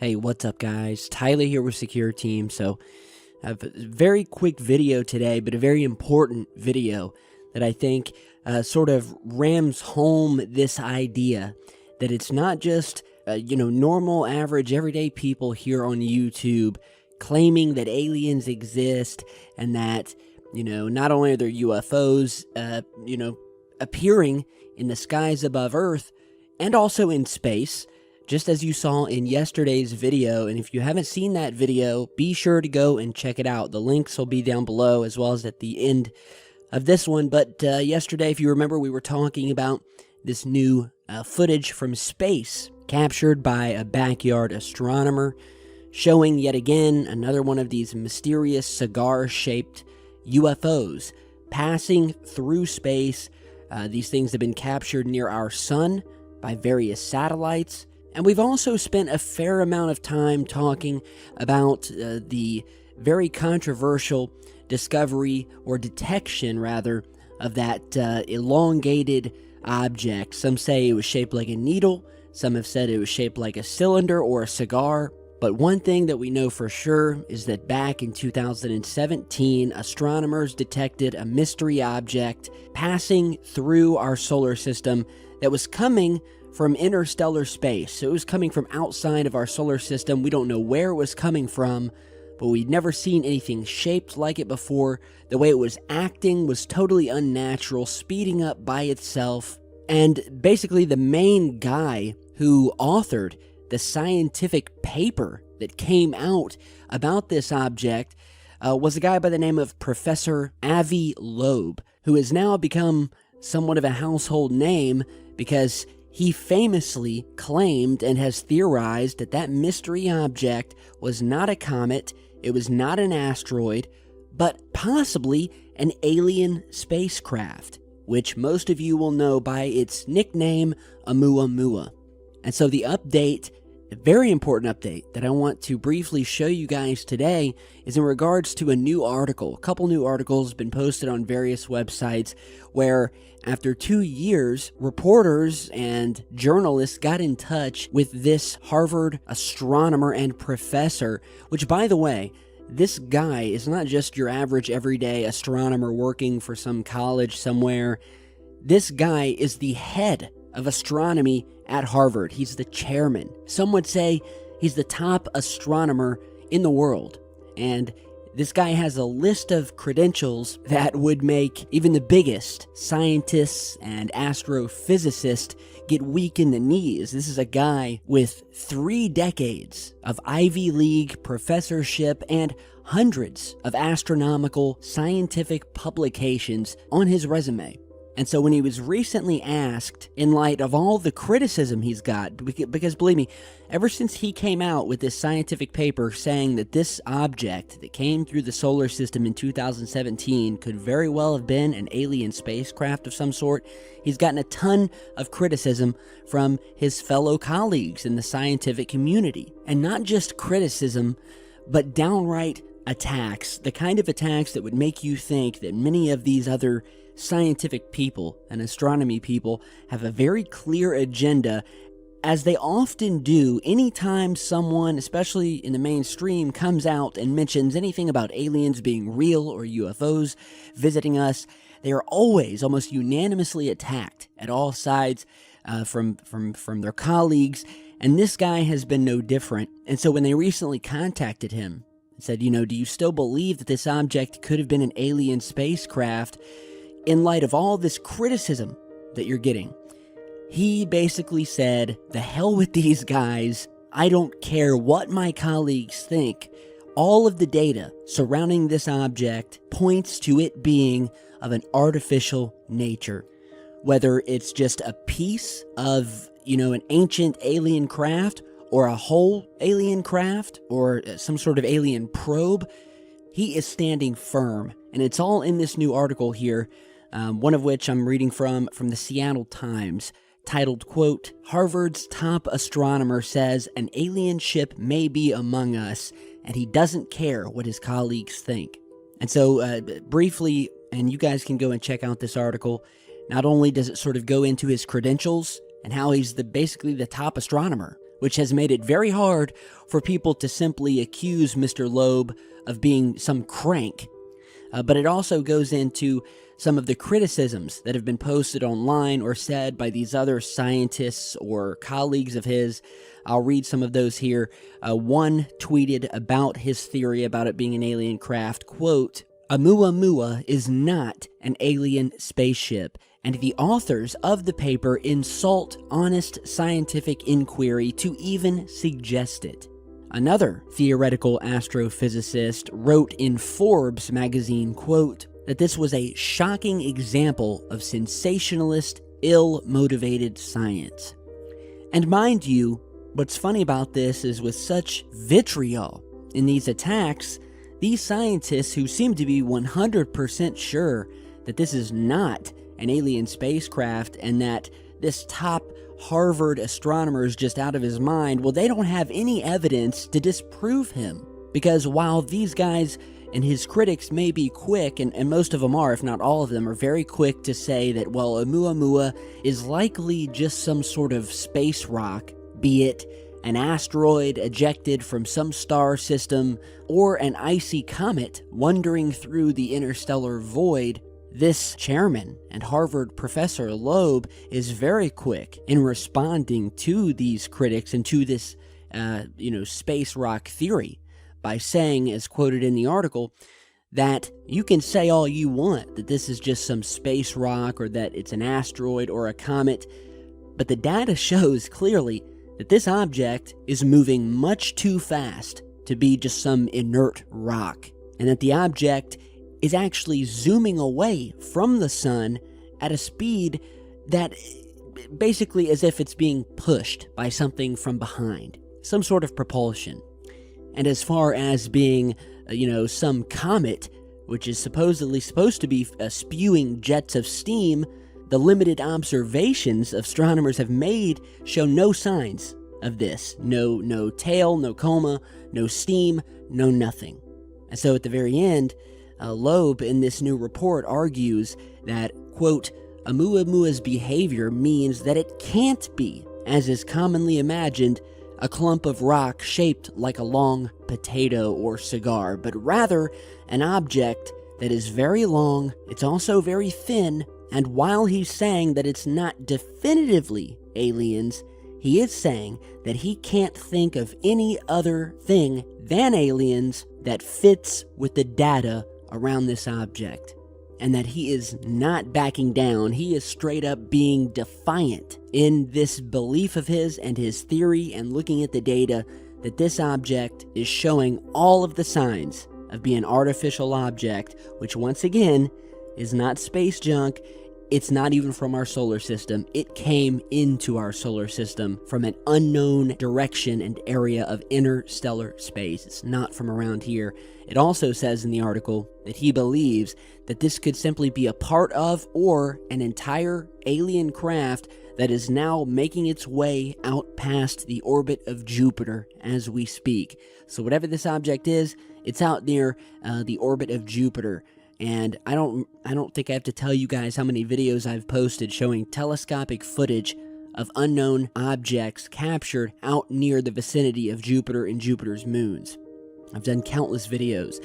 Hey, what's up, guys? Tyler here with Secure Team. So, I have a very quick video today, but a very important video that I think sort of rams home this idea that it's not just, normal, average, everyday people here on YouTube claiming that aliens exist and that, not only are there UFOs, appearing in the skies above Earth and also in space, just as you saw in yesterday's video. And if you haven't seen that video, be sure to go and check it out. The links will be down below as well as at the end of this one. But yesterday, if you remember, we were talking about this new footage from space captured by a backyard astronomer, showing yet again another one of these mysterious cigar-shaped UFOs passing through space. These things have been captured near our sun by various satellites. And we've also spent a fair amount of time talking about the very controversial discovery, or detection rather, of that elongated object. Some say it was shaped like a needle, some have said it was shaped like a cylinder or a cigar. But one thing that we know for sure is that back in 2017, astronomers detected a mystery object passing through our solar system that was coming from interstellar space. So it was coming from outside of our solar system. We don't know where it was coming from, but we'd never seen anything shaped like it before. The way it was acting was totally unnatural, speeding up by itself. And basically the main guy who authored the scientific paper that came out about this object was a guy by the name of Professor Avi Loeb, who has now become somewhat of a household name because he famously claimed and has theorized that that mystery object was not a comet, it was not an asteroid, but possibly an alien spacecraft, which most of you will know by its nickname, Oumuamua. And so the update, a very important update that I want to briefly show you guys today, is in regards to a new article. A couple new articles have been posted on various websites where, after 2 years, reporters and journalists got in touch with this Harvard astronomer and professor, which, by the way, this guy is not just your average everyday astronomer working for some college somewhere. This guy is the head of astronomy at Harvard. He's the chairman. Some would say he's the top astronomer in the world. And this guy has a list of credentials that would make even the biggest scientists and astrophysicists get weak in the knees. This is a guy with 3 decades of Ivy League professorship and hundreds of astronomical scientific publications on his resume. And so when he was recently asked, in light of all the criticism he's got, because believe me, ever since he came out with this scientific paper saying that this object that came through the solar system in 2017 could very well have been an alien spacecraft of some sort, he's gotten a ton of criticism from his fellow colleagues in the scientific community. And not just criticism, but downright attacks. The kind of attacks that would make you think that many of these other scientific people and astronomy people have a very clear agenda, as they often do anytime someone, especially in the mainstream, comes out and mentions anything about aliens being real or UFOs visiting us. They are always almost unanimously attacked at all sides from their colleagues, and this guy has been no different. And so when they recently contacted him and said, do you still believe that this object could have been an alien spacecraft, in light of all this criticism that you're getting, he basically said, the hell with these guys. I don't care what my colleagues think. All of the data surrounding this object points to it being of an artificial nature. Whether it's just a piece of, an ancient alien craft, or a whole alien craft, or some sort of alien probe, he is standing firm. And it's all in this new article here. One of which I'm reading from the Seattle Times, titled, quote, "Harvard's top astronomer says an alien ship may be among us, and he doesn't care what his colleagues think." And so, briefly, and you guys can go and check out this article, not only does it sort of go into his credentials and how he's basically the top astronomer which has made it very hard for people to simply accuse Mr. Loeb of being some crank. But it also goes into some of the criticisms that have been posted online or said by these other scientists or colleagues of his. I'll read some of those here. One tweeted about his theory about it being an alien craft, quote, "Oumuamua is not an alien spaceship, and the authors of the paper insult honest scientific inquiry to even suggest it." Another theoretical astrophysicist wrote in Forbes magazine, quote, that this was a shocking example of sensationalist, ill-motivated science. And mind you, what's funny about this is with such vitriol in these attacks, these scientists who seem to be 100% sure that this is not an alien spacecraft and that this top Harvard astronomer is just out of his mind, well, they don't have any evidence to disprove him. Because while these guys and his critics may be quick, and most of them are, if not all of them, are very quick to say that, well, Oumuamua is likely just some sort of space rock, be it an asteroid ejected from some star system or an icy comet wandering through the interstellar void. This chairman and Harvard professor Loeb is very quick in responding to these critics and to this, space rock theory by saying, as quoted in the article, that you can say all you want that this is just some space rock or that it's an asteroid or a comet, but the data shows clearly that this object is moving much too fast to be just some inert rock, and that the object is actually zooming away from the sun at a speed that basically as if it's being pushed by something from behind, some sort of propulsion. And as far as being, some comet, which is supposedly supposed to be spewing jets of steam, the limited observations astronomers have made show no signs of this. No tail, no coma, no steam, no nothing. And so at the very end, Loeb in this new report argues that, quote, Oumuamua's behavior means that it can't be, as is commonly imagined, a clump of rock shaped like a long potato or cigar, but rather an object that is very long, it's also very thin, and while he's saying that it's not definitively aliens, he is saying that he can't think of any other thing than aliens that fits with the data around this object, and that he is not backing down. He is straight up being defiant in this belief of his and his theory, and looking at the data that this object is showing all of the signs of being an artificial object, which once again is not space junk. It's not even from our solar system. It came into our solar system from an unknown direction and area of interstellar space. It's not from around here. It also says in the article that he believes that this could simply be a part of or an entire alien craft that is now making its way out past the orbit of Jupiter as we speak. So whatever this object is, it's out near the orbit of Jupiter. And I don't think I have to tell you guys how many videos I've posted showing telescopic footage of unknown objects captured out near the vicinity of Jupiter and Jupiter's moons. I've done countless videos.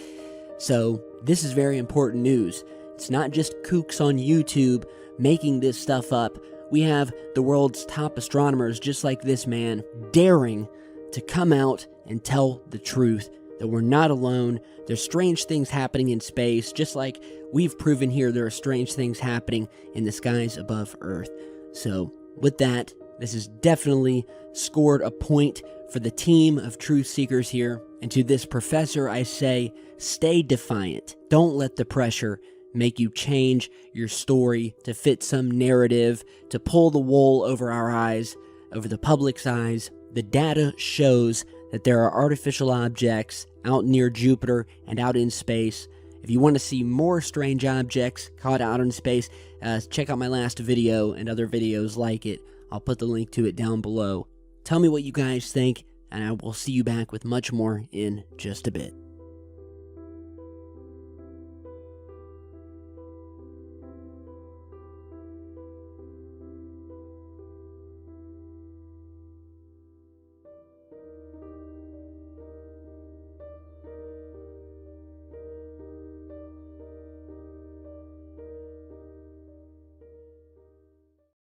So this is very important news. It's not just kooks on YouTube making this stuff up. We have the world's top astronomers, just like this man, daring to come out and tell the truth, that we're not alone. There's strange things happening in space, just like we've proven here there are strange things happening in the skies above Earth. So with that, this has definitely scored a point for the team of truth seekers here. And to this professor, I say, stay defiant. Don't let the pressure make you change your story to fit some narrative, to pull the wool over our eyes, over the public's eyes. The data shows that there are artificial objects out near Jupiter and out in space. If you want to see more strange objects caught out in space, check out my last video and other videos like it. I'll put the link to it down below. Tell me what you guys think, and I will see you back with much more in just a bit.